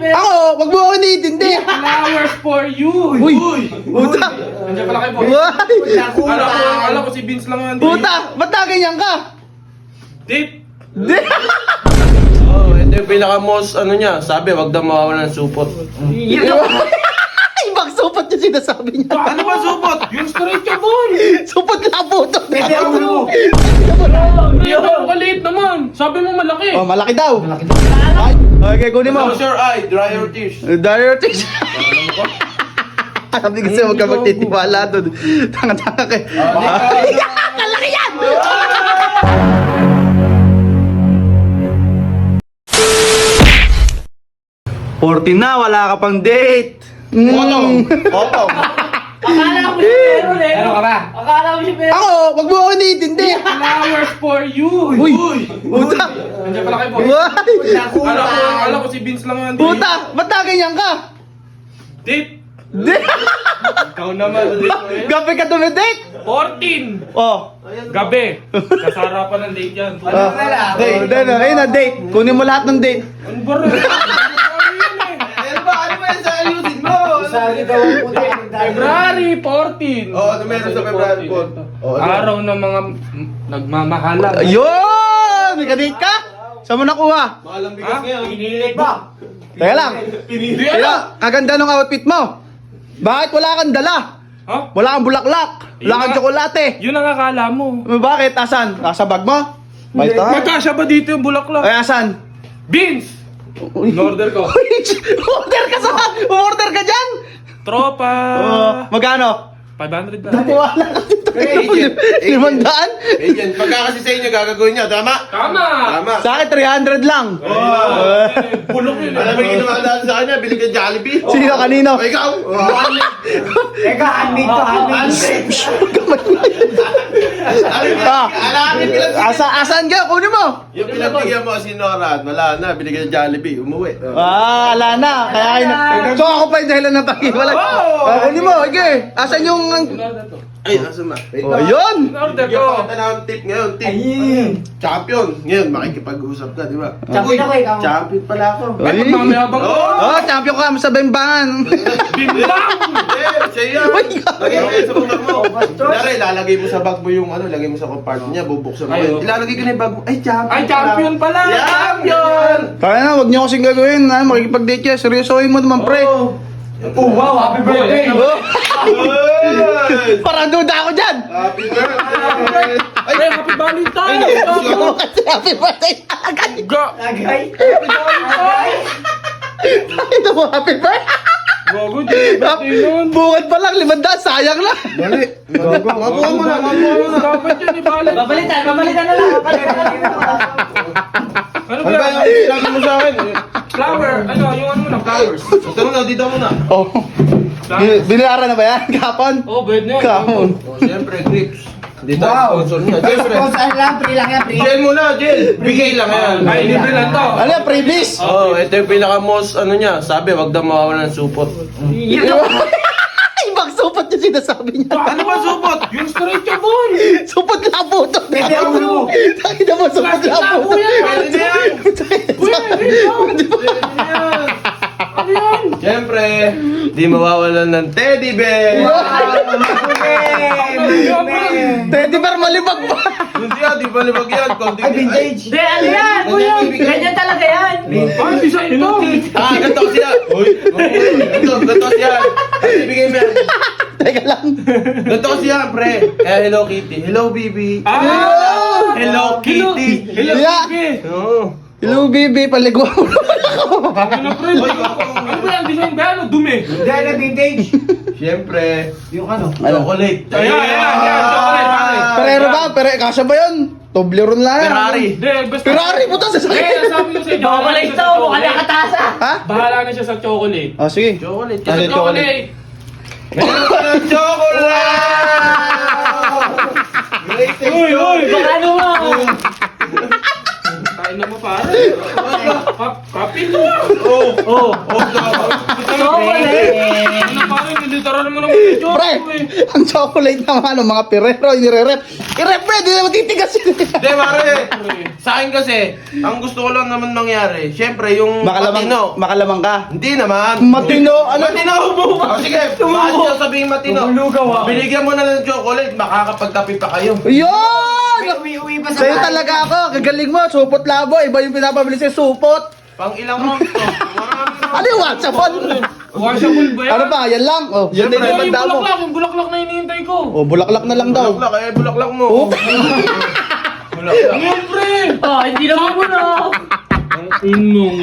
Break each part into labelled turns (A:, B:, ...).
A: pero...
B: Ako, wag mo ako iniintindi.
C: Flowers for you.
B: Uy! Puta!
C: Nandiyan pala kayo, boy.
B: Uy!
C: Alam ko si Vince lang yan.
B: Puta! Ba't na ganyan ka?
C: Date.
D: Oh, ito yung pinaka-most ano niya. Sabi, wag daw mawawala ng supot.
B: Ibang supot yung sinasabi niya.
D: Ano ba supot?
C: Yung straight ka, boy.
B: Supot na puto.
A: Pwede ako mo.
C: Hindi ako kaliit naman. Sabi mo malaki.
B: Oh, malaki daw. Ay, okay, kunin mo.
D: Close your eye, dry your tears.
B: Diabetes. Sabi kasi huwag ka magtitiwala doon. Tanga-tanga kayo. Kalaki yan! 14 na, wala ka pang date.
D: Otong! Otong!
A: Akala ko siya meron eh.
C: Ano ka ba?
A: Akala ko siya meron.
B: Ako, wag mo ako iniintindi.
C: Flowers for you.
B: Uy! Puta!
C: Nandiyan pala kayo, boy.
B: Uy!
C: Alam ko si Vince lang yan.
B: Puta! Ba't na ganyan ka?
C: Date.
D: Ikaw naman.
B: Gabi ka dumidate?
C: 14.
B: Oh.
C: Gabi. Kasarapan ng date yan.
B: Date. Ayun na, date. Kunin mo lahat ng date.
C: Ano ba rin?
D: Ano ba? Ano ba yan sa ayusin mo?
A: Sabi daw ang puti.
C: February 14.
D: Oh, ano meron sa February 14? Oh, ano?
C: Araw ng mga nagmamahalan.
B: Ayun! May kadate ka? Saan mo nakuha?
D: Makalang bigas ngayon.
A: Pinilit ba?
B: Teka lang.
C: Hindi
B: Kaya, kaganda ng outfit mo. Bakit wala kang dala?
C: Ha?
B: Wala kang bulaklak. Wala kang tsokolate.
C: Yun ang akala mo.
B: Bakit? Asan? Nasa bag mo? May ta?
C: Magkasya ba dito yung bulaklak?
B: Ay, asan?
C: Beans! In-order ko.
B: Order ka sa... Order ka dyan?
C: Tropa!
B: Magkano?
C: 500 ba?
B: Natiwala ka dito.
D: Agent.
B: 500?
D: Agent, pagka kasi sa inyo gagagawin niya, tama?
C: Tama!
D: Tama.
B: Sa akin, 300 lang.
C: Bulok yun.
D: Alam mo yung ginawa dahil sa kanya, bili ka Jollibee.
B: Sino? Kanino?
D: O, ikaw?
A: Teka, handmade to, handmade.
B: Ah.
D: Alamin nila si...
B: Asan ka? Kunin mo.
D: Yung pinagbigyan mo si Nora, wala na, bili ka ng Jollibee, umuwi.
B: Wala na. Kaya kayo so ako pa yung dahilan ng pag-iwalay. Kunin mo. Okay. Asan yung...
D: Ay, asa ma?
B: Oh, ayun.
C: In-order
D: Bigyan
C: ko.
D: pa kita ng tip ngayon, tip. Champion. Ngayon, makikipag-usap ka, di ba?
A: Champion ako, ikaw.
D: Champion pala ako.
C: Ay, magmamayabang ko.
B: Oh, champion ka sa bembangan.
C: Bimbang!
D: Eh, siya yan.
B: Uy,
D: Lagay mo yan sa bag mo. Lari, lalagay mo sa bag mo yung ano, lagay mo sa compartment niya, bubuksan mo.
C: Ayo.
D: Ilalagay ka na yung bag mo. Ay, champion.
C: Ay, champion pala!
D: Champion!
B: Kaya na, huwag niyo kasing gagawin. Ha? Makikipag-date ka. Seryosohin mo naman, pre.
A: Oh, wow, happy birthday.
B: Oh.
D: Ay!
B: Parang duda ako dyan.
D: Happy birthday!
C: Ay, happy Valentine!
B: Oo, kasi happy birthday. Agad.
C: Ga!
A: Agay.
B: Ito mo, happy birthday.
C: Gago, di birthday nun.
B: Bukod pa lang, 500. Sayang na.
D: Mali. Makuha mo na, makuha mo na.
C: Dapat yun, ibalik.
A: Babalitan na lang. Babalitan na lang.
C: Ano
D: Ano ba
C: ba?
D: yung lagi mo sa akin?
C: Flower. Ano, yung ano mo na, flowers.
D: Ito muna, dito muna.
B: Oh. Binayaran na ba yan? Kapon?
C: Oh, bed na.
B: Kapon.
D: Oh, siyempre, grips. Dito
A: Wow.
D: ang sponsor niya. Siyempre.
A: Saan lang, free lang yan, free.
D: Gel muna, gel. Bigay lang yan.
C: Ay, libre lang to.
B: Ano yan, freebies?
D: Oh, ito yung pinaka-most ano niya. Sabi, wag daw mawawala ng supot.
B: Ibang supot yung sinasabi niya.
D: Ano ba supot?
C: Yung straight ka, boy.
B: Supot na puto.
A: Pwede ako mo.
B: Takita mo, supot
C: Plastic
B: na
C: na,
B: puto.
C: kuya.
D: Pwede na yan.
C: Kuya,
D: Pwede na yan.
C: ano yan?
D: Siyempre, di mawawalan ng teddy bear.
B: Teddy bear malibag pa.
D: Hindi yan, di balibag yan. Konti
A: Ay, vintage.
E: Hindi, ano yan, kuya? Ganyan talaga yan.
C: Ay, design to.
D: Ah, ganito kasi yan. Uy, ganito kasi yan. Ay, ibigay mo yan.
B: Teka lang.
D: Ganito kasi yan, pre. Kaya Hello Kitty. Hello, baby.
C: Ah!
D: Hello, Kitty.
C: Hello,
B: Yeah.
C: baby.
D: Oo.
B: Hello, baby. Paligwa mo naman ako.
C: Ano, pre? Ano ba yan? Design ba yan? O dumi?
A: Hindi, na vintage.
D: Siyempre,
A: Yung ano?
D: chocolate.
C: Ayan, ayan, ayan. Chocolate, pare.
B: Perero ba? Kasya ba yun? Toblerone lang yan.
D: Ferrari.
C: Hindi, basta.
B: Ferrari, puta sa
C: Eh,
B: sakit.
C: sabi ko sa inyo.
E: Chocolate to, mukha nakatasa.
B: Ha?
C: Bahala na siya sa chocolate.
B: Oh, sige.
D: Chocolate.
B: Ano
C: Sa
B: yung
C: chocolate.
D: Chocolate. Chocolate.
E: Uy, baka naman.
C: Kain na mo pare. Kapil mo. Ano pare, nilitaran mo ng video.
B: Pre, ang chocolate naman, ano, mga pirero, inire-rep. I-rep, pre, di na matitigas yun.
D: Hindi, pare. Sa akin kasi, ang gusto ko lang naman mangyari, syempre yung matino.
B: Makalamang ka.
D: Hindi naman.
B: Matino, ano?
D: Matino! O sige, bakit siya sabihin matino? Binigyan mo na lang ng chocolate, makakapagkape pa kayo.
B: Yun!
A: Uwi pa sa
B: Sa'yo
A: bahay.
B: talaga ako, gagaling mo, supot labo, iba yung pinapabili sa'yo, supot.
D: Pang ilang round to? Marami na.
B: Ano yung WhatsApp phone?
C: Washable ba yan?
B: Ano ba, yan lang? Oh, yan din yung
C: Yung
B: banda mo.
C: bulaklak, yung bulaklak na hinihintay ko.
B: Oh, bulaklak na lang daw.
D: Bulaklak, bulaklak mo.
B: Oh.
D: Bulaklak.
C: Ngayon, pre.
E: Oh, hindi naman mo na.
C: Ang inong.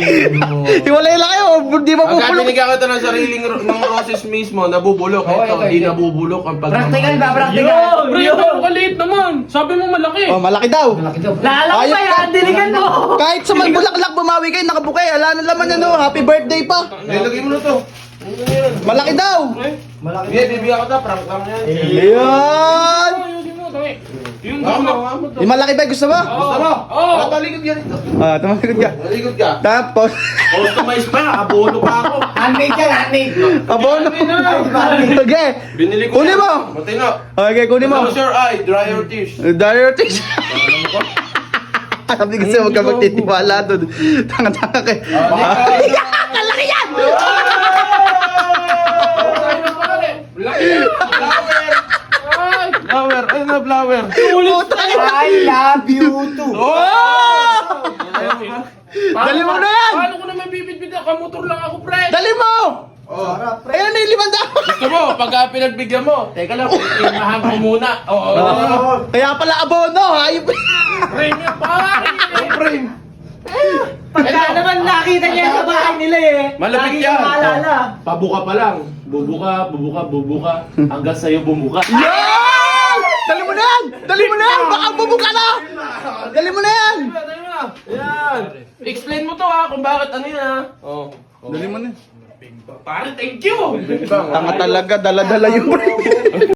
B: Hiwalay lang kayo, di ba
D: Pagka
B: bubulok?
D: binigyan kita ng sariling ng roses mismo, nabubulok. Ito, hindi nabubulok ang
A: Practical ba?
D: pagmamahal.
A: Practical.
C: Pre, yung kaliit naman. Sabi mo malaki.
B: Oh, malaki daw.
E: Lalo ko
B: Ayos
E: pa
B: ka.
E: yan, diligan mo.
B: Kahit sa magbulaklak, bumawi kayo, nakabukay. Ala na laman yan, oh. Happy birthday pa.
D: Lagay mo na to.
B: Malaki daw.
D: Hindi, bibigyan kita, prank lang yan.
B: Ayan.
C: Ayusin mo, tangi. Yung
D: Ako,
C: bulaklak.
D: ako mo to.
B: Yung malaki ba, gusto mo?
D: Gusto mo?
C: Oo.
D: Talikod ka rito.
B: Ah, tumalikod ka.
D: Talikod ka.
B: Tapos,
D: Customize pa, abono pa ako.
A: Handmade yan, handmade.
B: abono. Sige,
D: Binili ko
B: kunin
D: yan.
B: mo.
D: Matino.
B: Okay, kunin mo.
D: Close your eye, dry your tears.
B: Diabetes. Sabi kasi huwag ka magtitiwala doon. Tanga-tanga kayo. Kalaki yan!
D: Flower, ay na flower.
A: I love you too.
B: Oh! Dali mo na yan!
C: Paano ko na may bibit-bit? Kamotor lang ako, pre.
B: Dali mo!
D: Oh.
B: Ayan na yung 500.
D: Gusto mo, pagka pinagbigyan mo, teka lang, imahan ko muna. Oo.
B: Kaya pala abono, hayop.
C: Premium pa.
D: Frame.
E: Pagka naman nakita niya sa bahay nila eh.
D: Malapit
E: lagi
D: yan.
E: niya maalala.
C: Pabuka pa lang. Bubuka. Hanggang sa'yo bumuka.
B: Yan! Dali mo na yan! Dali mo na yan! Baka bubuka na! Dali mo na yan!
D: Yan. Explain mo to ha, kung bakit ano yan ha. Oh.
B: Dali mo na.
C: Pare, thank you.
D: Bang,
B: Tanga talaga, dala-dala yung